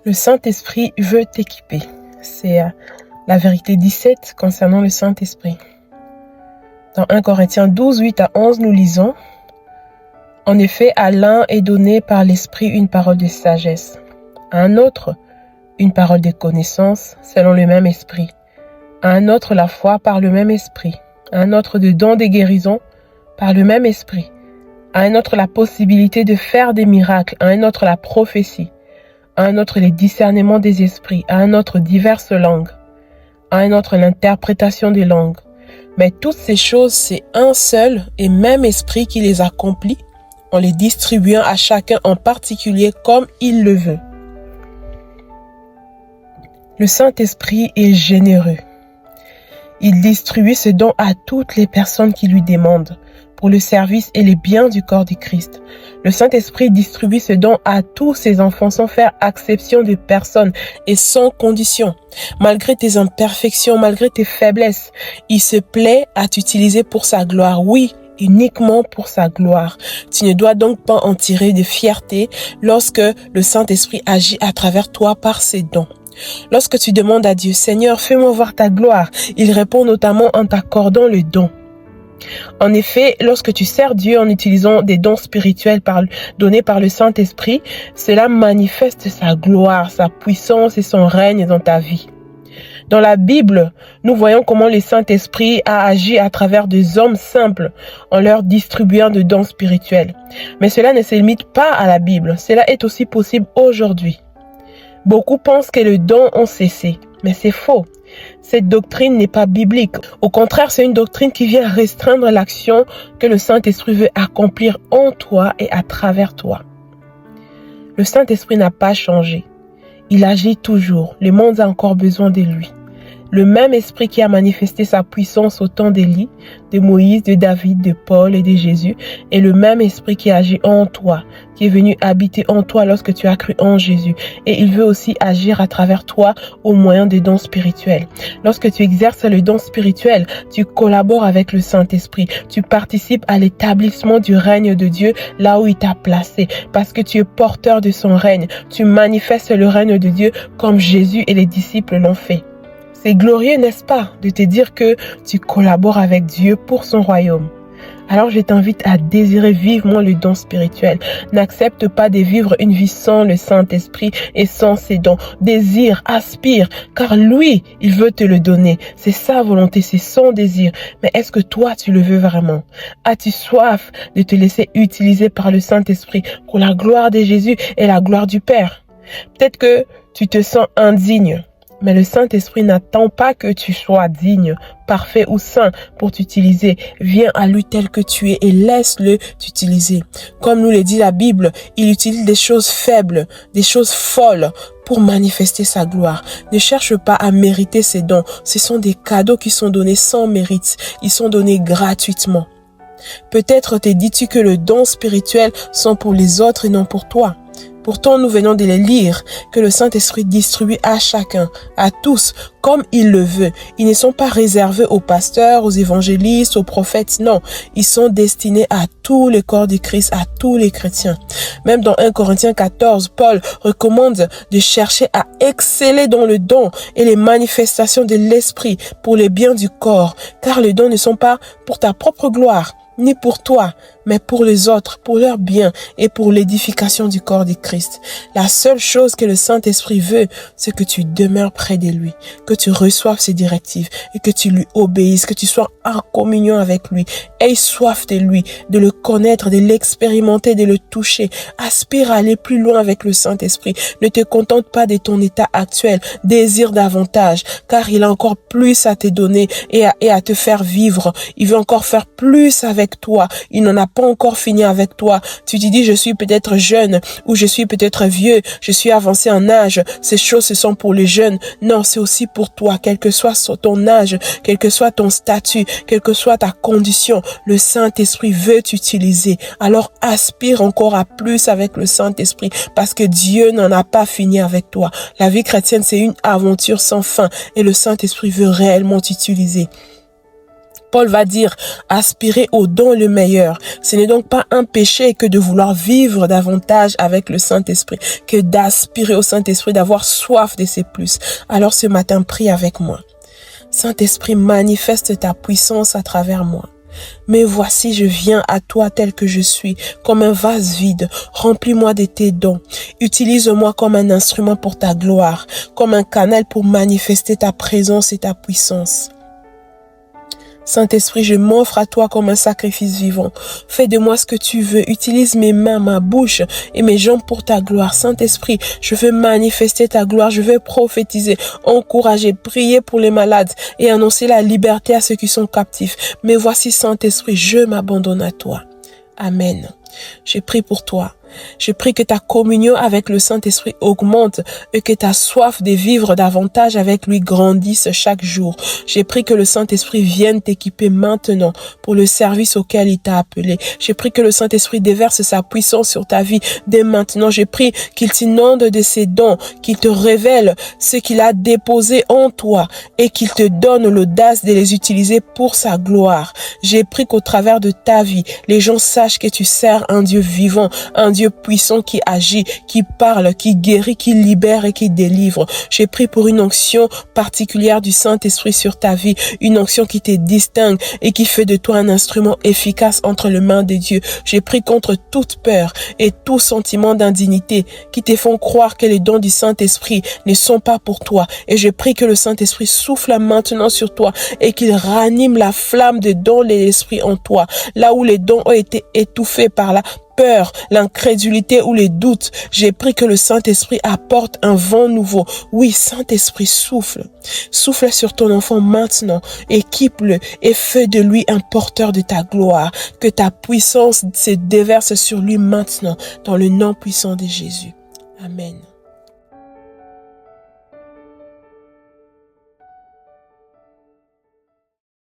Le Saint-Esprit veut t'équiper. C'est la vérité 17 concernant le Saint-Esprit. Dans 1 Corinthiens 12, 8 à 11, nous lisons « En effet, à l'un est donné par l'Esprit une parole de sagesse, à un autre une parole de connaissance selon le même Esprit, à un autre la foi par le même Esprit, à un autre de don des guérisons par le même Esprit, à un autre la possibilité de faire des miracles, à un autre la prophétie, à un autre les discernements des esprits, à un autre diverses langues, à un autre l'interprétation des langues. Mais toutes ces choses, c'est un seul et même esprit qui les accomplit, en les distribuant à chacun en particulier comme il le veut. » Le Saint-Esprit est généreux. Il distribue ce don à toutes les personnes qui lui demandent, pour le service et les biens du corps du Christ. Le Saint-Esprit distribue ce don à tous ses enfants sans faire exception de personne et sans condition. Malgré tes imperfections, malgré tes faiblesses, il se plaît à t'utiliser pour sa gloire. Oui, uniquement pour sa gloire. Tu ne dois donc pas en tirer de fierté lorsque le Saint-Esprit agit à travers toi par ses dons. Lorsque tu demandes à Dieu, Seigneur, fais-moi voir ta gloire, il répond notamment en t'accordant le don. En effet, lorsque tu sers Dieu en utilisant des dons spirituels donnés par le Saint-Esprit, cela manifeste sa gloire, sa puissance et son règne dans ta vie. Dans la Bible, nous voyons comment le Saint-Esprit a agi à travers des hommes simples en leur distribuant de dons spirituels. Mais cela ne se limite pas à la Bible, cela est aussi possible aujourd'hui. Beaucoup pensent que les dons ont cessé, mais c'est faux. Cette doctrine n'est pas biblique. Au contraire, c'est une doctrine qui vient restreindre l'action que le Saint-Esprit veut accomplir en toi et à travers toi. Le Saint-Esprit n'a pas changé. Il agit toujours. Le monde a encore besoin de lui. Le même esprit qui a manifesté sa puissance au temps d'Élie, de Moïse, de David, de Paul et de Jésus est le même esprit qui agit en toi, qui est venu habiter en toi lorsque tu as cru en Jésus. Et il veut aussi agir à travers toi au moyen des dons spirituels. Lorsque tu exerces le don spirituel, tu collabores avec le Saint-Esprit. Tu participes à l'établissement du règne de Dieu là où il t'a placé. Parce que tu es porteur de son règne. Tu manifestes le règne de Dieu comme Jésus et les disciples l'ont fait. C'est glorieux, n'est-ce pas, de te dire que tu collabores avec Dieu pour son royaume. Alors je t'invite à désirer vivement le don spirituel. N'accepte pas de vivre une vie sans le Saint-Esprit et sans ses dons. Désire, aspire, car lui, il veut te le donner. C'est sa volonté, c'est son désir. Mais est-ce que toi, tu le veux vraiment? As-tu soif de te laisser utiliser par le Saint-Esprit pour la gloire de Jésus et la gloire du Père? Peut-être que tu te sens indigne. Mais le Saint-Esprit n'attend pas que tu sois digne, parfait ou saint pour t'utiliser. Viens à lui tel que tu es et laisse-le t'utiliser. Comme nous le dit la Bible, il utilise des choses faibles, des choses folles pour manifester sa gloire. Ne cherche pas à mériter ses dons. Ce sont des cadeaux qui sont donnés sans mérite. Ils sont donnés gratuitement. Peut-être te dis-tu que les dons spirituels sont pour les autres et non pour toi. Pourtant, nous venons de les lire, que le Saint-Esprit distribue à chacun, à tous, comme il le veut. Ils ne sont pas réservés aux pasteurs, aux évangélistes, aux prophètes, non. Ils sont destinés à tout le corps du Christ, à tous les chrétiens. Même dans 1 Corinthiens 14, Paul recommande de chercher à exceller dans le don et les manifestations de l'Esprit pour le bien du corps, car les dons ne sont pas pour ta propre gloire, ni pour toi, mais pour les autres, pour leur bien et pour l'édification du corps du Christ. La seule chose que le Saint-Esprit veut, c'est que tu demeures près de lui, que tu reçoives ses directives et que tu lui obéisses, que tu sois en communion avec lui. Aie soif de lui, de le connaître, de l'expérimenter, de le toucher. Aspire à aller plus loin avec le Saint-Esprit. Ne te contente pas de ton état actuel. Désire davantage, car il a encore plus à te donner et à te faire vivre. Il veut encore faire plus avec toi. Il n'en a pas encore fini avec toi. Tu te dis, je suis peut-être jeune ou je suis peut-être vieux, je suis avancé en âge. Ces choses, ce sont pour les jeunes. Non, c'est aussi pour toi, quel que soit ton âge, quel que soit ton statut, quelle que soit ta condition. Le Saint-Esprit veut t'utiliser. Alors aspire encore à plus avec le Saint-Esprit parce que Dieu n'en a pas fini avec toi. La vie chrétienne, c'est une aventure sans fin et le Saint-Esprit veut réellement t'utiliser. Paul va dire, aspirer au don le meilleur. Ce n'est donc pas un péché que de vouloir vivre davantage avec le Saint-Esprit, que d'aspirer au Saint-Esprit, d'avoir soif de ses plus. Alors ce matin, prie avec moi. Saint-Esprit, manifeste ta puissance à travers moi. Mais voici, je viens à toi tel que je suis, comme un vase vide. Remplis-moi de tes dons. Utilise-moi comme un instrument pour ta gloire, comme un canal pour manifester ta présence et ta puissance. Saint-Esprit, je m'offre à toi comme un sacrifice vivant. Fais de moi ce que tu veux. Utilise mes mains, ma bouche et mes jambes pour ta gloire. Saint-Esprit, je veux manifester ta gloire. Je veux prophétiser, encourager, prier pour les malades et annoncer la liberté à ceux qui sont captifs. Mais voici, Saint-Esprit, je m'abandonne à toi. Amen. Je prie pour toi. Je prie que ta communion avec le Saint-Esprit augmente et que ta soif de vivre davantage avec lui grandisse chaque jour. Je prie que le Saint-Esprit vienne t'équiper maintenant pour le service auquel il t'a appelé. Je prie que le Saint-Esprit déverse sa puissance sur ta vie dès maintenant. Je prie qu'il t'inonde de ses dons, qu'il te révèle ce qu'il a déposé en toi et qu'il te donne l'audace de les utiliser pour sa gloire. J'ai pris qu'au travers de ta vie, les gens sachent que tu sers un Dieu vivant, un Dieu puissant qui agit, qui parle, qui guérit, qui libère et qui délivre. J'ai pris pour une onction particulière du Saint-Esprit sur ta vie, une onction qui te distingue et qui fait de toi un instrument efficace entre les mains de Dieu. J'ai pris contre toute peur et tout sentiment d'indignité qui te font croire que les dons du Saint-Esprit ne sont pas pour toi. Et je prie que le Saint-Esprit souffle maintenant sur toi et qu'il ranime la flamme des dons de l'Esprit en toi. Là où les dons ont été étouffés par la peur, l'incrédulité ou les doutes, j'ai pris que le Saint-Esprit apporte un vent nouveau. Oui, Saint-Esprit, souffle. Souffle sur ton enfant maintenant. Équipe-le et fais de lui un porteur de ta gloire. Que ta puissance se déverse sur lui maintenant dans le nom puissant de Jésus. Amen.